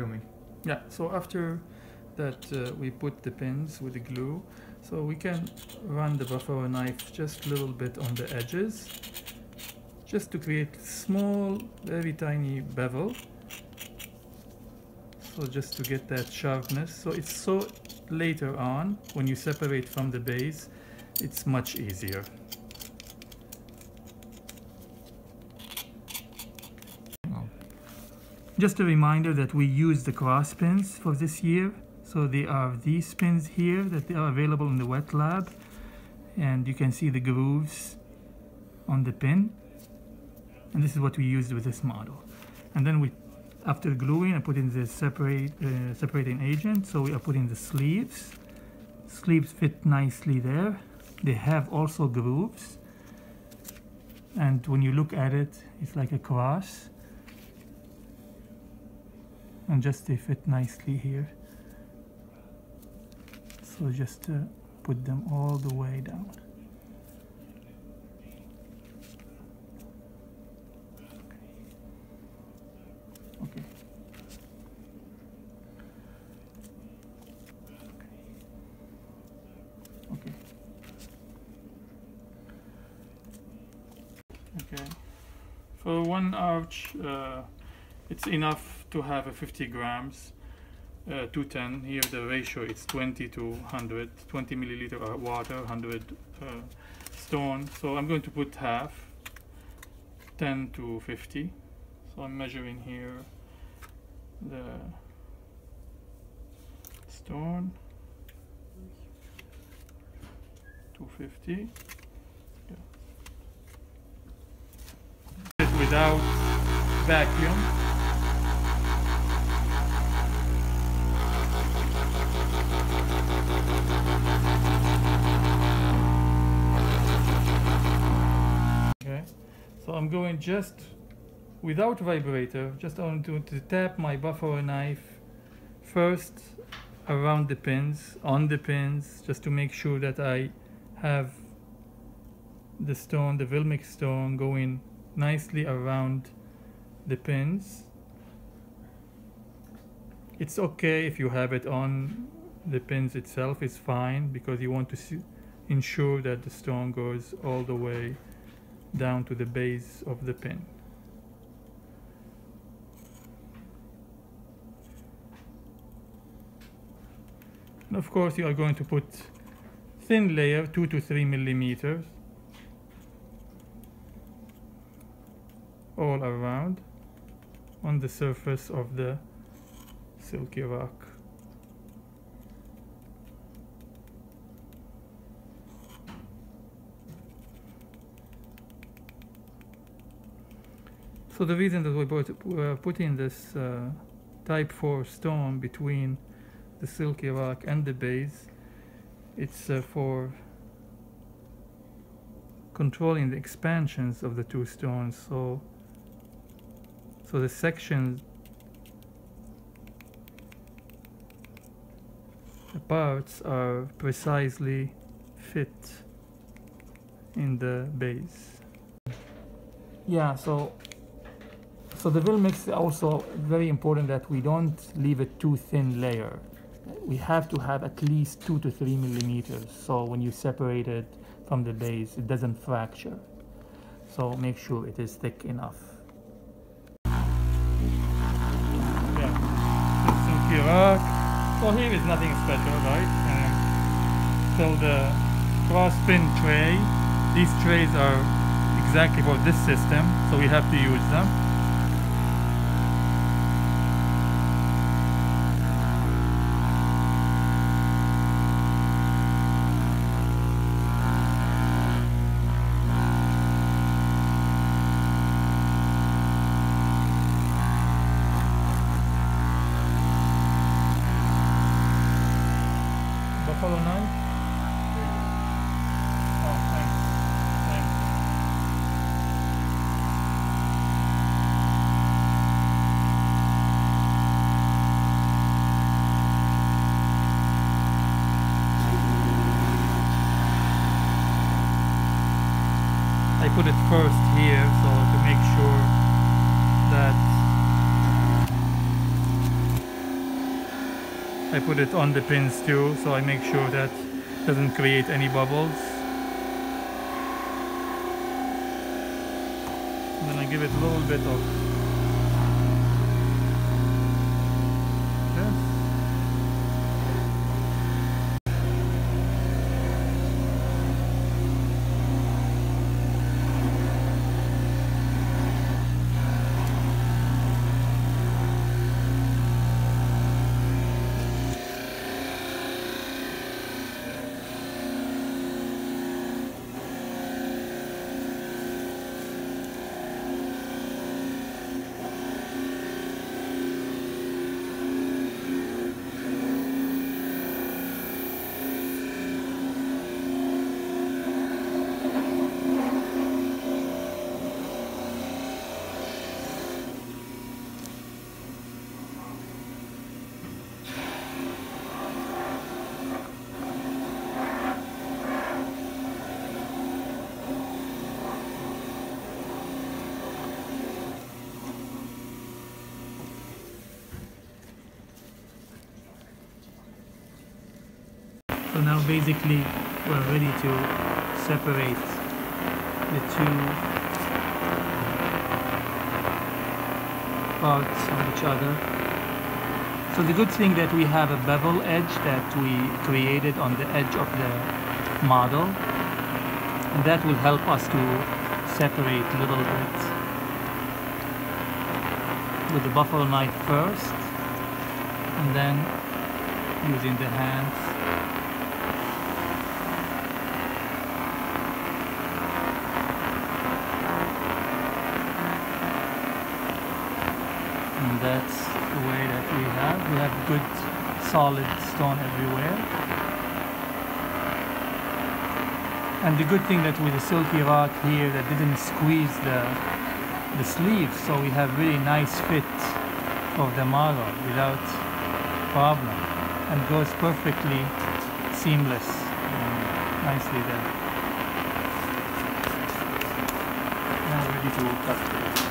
filming. Yeah, so after that we put the pins with the glue, so we can run the buffalo knife just a little bit on the edges, just to create small, very tiny bevel. So just to get that sharpness. So it's so later on, when you separate from the base, it's much easier. Just a reminder that we use the cross pins for this year. So they are these pins here that they are available in the wet lab. And you can see the grooves on the pin. And this is what we used with this model. And then we, after gluing, I put in the separating agent. So we are putting the sleeves. Sleeves fit nicely there. They have also grooves. And when you look at it, it's like a cross. And just they fit nicely here. So just put them all the way down. Okay. Okay. Okay. For one arch, it's enough to have a 50 grams, 210. Here the ratio is 20 to 100, 20 milliliter water, 100 stone. So I'm going to put half, 10 to 50. So I'm measuring here the stone, 250. Yeah. Without vacuum. Okay, so I'm going just without vibrator, just on to tap my buffalo knife first around the pins, on the pins, just to make sure that I have the stone, the Vilmic stone, going nicely around the pins. It's okay if you have it on the pins itself, it's fine, because you want to ensure that the stone goes all the way down to the base of the pin. And of course you are going to put thin layer, 2 to 3 millimeters, all around on the surface of the silky rock. So the reason that we're putting this type 4 stone between the silky rock and the base, it's for controlling the expansions of the two stones. So the sections, the parts are precisely fit in the base. Yeah, so the Vilmic is also very important that we don't leave it too thin layer. We have to have at least 2 to 3 millimeters, so when you separate it from the base, it doesn't fracture. So make sure it is thick enough. Yeah, silky rock. So here is nothing special, right? So the Crosspin tray, these trays are exactly for this system, so we have to use them. Buffalo knife? Oh, thanks. Thanks. I put it first here, so to make sure that I put it on the pins too, so I make sure that doesn't create any bubbles. And then I give it a little bit of this. So now basically we're ready to separate the two parts of each other. So the good thing that we have a bevel edge that we created on the edge of the model, and that will help us to separate a little bit with the buffalo knife first, and then using the hands. And that's the way that we have good solid stone everywhere. And the good thing that with the silky rock here that didn't squeeze the sleeves, so we have really nice fit of the model without problem, and goes perfectly seamless and nicely there. Now ready to cut.